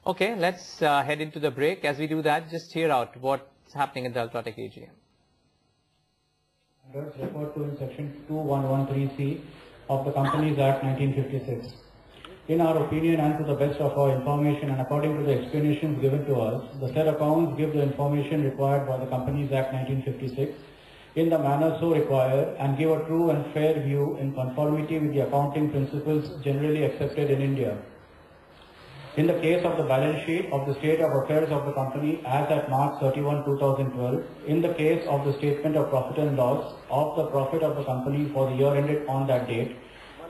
Okay, let's head into the break. As we do that, just hear out what's happening in the Ultratech AGM. That's referred to in section 2113C of the Companies Act 1956. In our opinion and to the best of our information and according to the explanations given to us, the said accounts give the information required by the Companies Act 1956 in the manner so required and give a true and fair view in conformity with the accounting principles generally accepted in India. In the case of the balance sheet of the state of affairs of the company as at March 31, 2012, in the case of the statement of profit and loss of the profit of the company for the year ended on that date,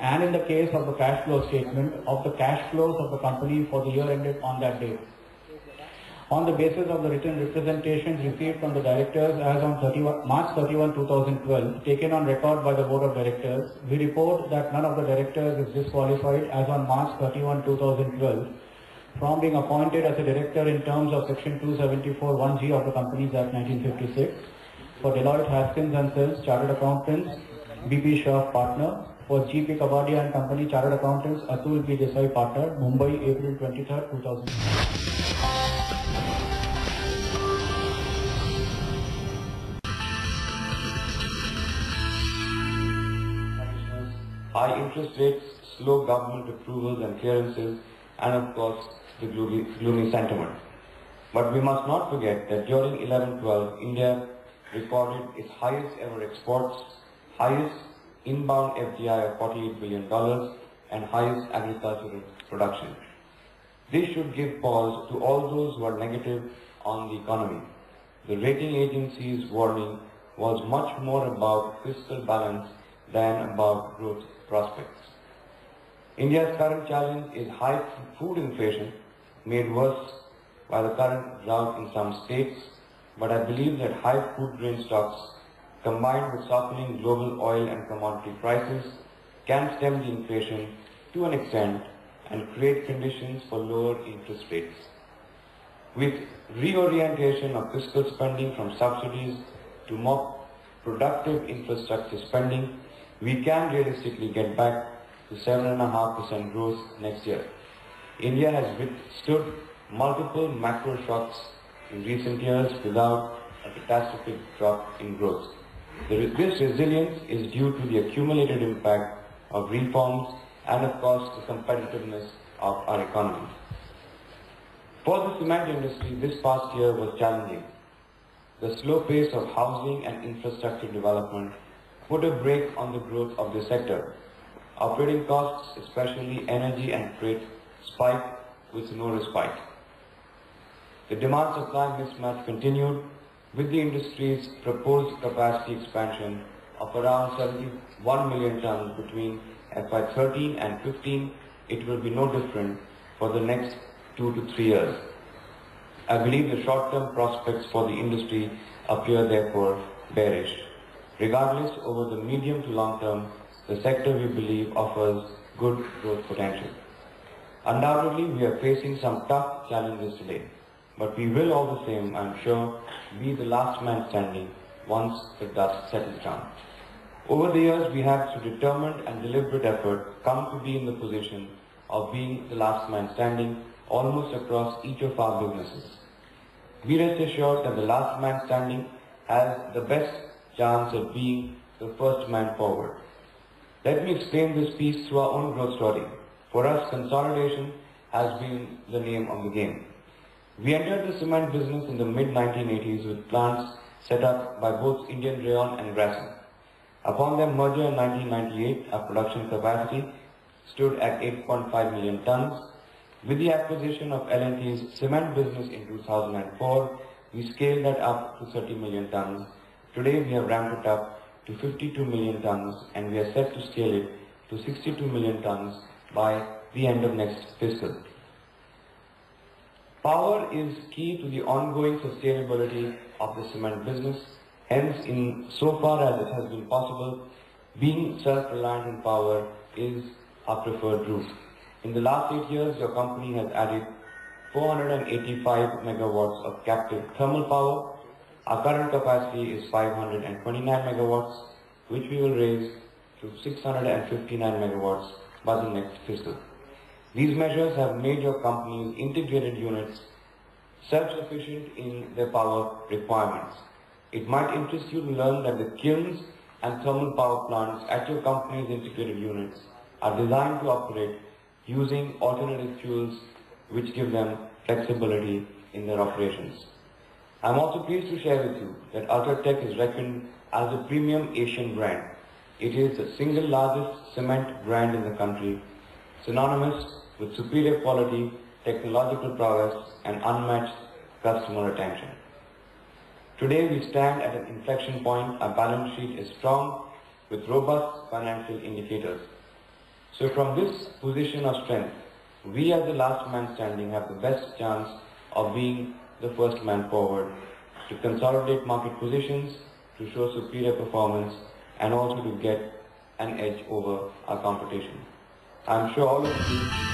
and in the case of the cash flow statement of the cash flows of the company for the year ended on that date. On the basis of the written representations received from the directors as on March 31, 2012, taken on record by the Board of Directors, we report that none of the directors is disqualified as on March 31, 2012 from being appointed as a director in terms of section 274(1)(g) of the Companies Act 1956 for Deloitte Haskins & Sells Chartered Accountants, B.P. Shah Partner, for G.P. Kabadia and Company Chartered Accountants, Atul B. Desai Partner, Mumbai, April 23, 2000. High interest rates, slow government approvals and clearances, and of course the gloomy sentiment. But we must not forget that during 11-12, India recorded its highest ever exports, highest inbound FDI of $48 billion, and highest agricultural production. This should give pause to all those who are negative on the economy. The rating agency's warning was much more about fiscal balance than about growth prospects. India's current challenge is high food inflation, made worse by the current drought in some states, but I believe that high food grain stocks combined with softening global oil and commodity prices can stem the inflation to an extent and create conditions for lower interest rates. With reorientation of fiscal spending from subsidies to more productive infrastructure spending, we can realistically get back to 7.5% growth next year. India has withstood multiple macro shocks in recent years without a catastrophic drop in growth. This resilience is due to the accumulated impact of reforms and of course the competitiveness of our economy. For the cement industry, this past year was challenging. The slow pace of housing and infrastructure development put a brake on the growth of the sector. Operating costs, especially energy and freight, spiked with no respite. The demand-supply mismatch continued with the industry's proposed capacity expansion of around 71 million tons between FY13 and 15. It will be no different for the next 2 to 3 years. I believe the short-term prospects for the industry appear therefore bearish. Regardless, over the medium to long term, the sector we believe offers good growth potential. Undoubtedly, we are facing some tough challenges today, but we will all the same, I am sure, be the last man standing once the dust settles down. Over the years, we have, through determined and deliberate effort, come to be in the position of being the last man standing almost across each of our businesses. Be rest assured that the last man standing has the best chance of being the first man forward. Let me explain this piece through our own growth story. For us, consolidation has been the name of the game. We entered the cement business in the mid-1980s with plants set up by both Indian Rayon and Grasim. Upon their merger in 1998, our production capacity stood at 8.5 million tons. With the acquisition of L&T's cement business in 2004, we scaled that up to 30 million tons. Today we have ramped it up to 52 million tons and we are set to scale it to 62 million tons by the end of next fiscal. Power is key to the ongoing sustainability of the cement business. Hence, in so far as it has been possible, being self-reliant in power is our preferred route. In the last 8 years, your company has added 485 megawatts of captive thermal power. Our current capacity is 529 megawatts, which we will raise to 659 megawatts by the next fiscal. These measures have made your company's integrated units self-sufficient in their power requirements. It might interest you to learn that the kilns and thermal power plants at your company's integrated units are designed to operate using alternative fuels which give them flexibility in their operations. I am also pleased to share with you that Ultratech is reckoned as a premium Asian brand. It is the single largest cement brand in the country, synonymous with superior quality, technological prowess and unmatched customer attention. Today we stand at an inflection point. Our balance sheet is strong with robust financial indicators. So from this position of strength, we as the last man standing have the best chance of being the first man forward to consolidate market positions, to show superior performance and also to get an edge over our competition. I am sure all of you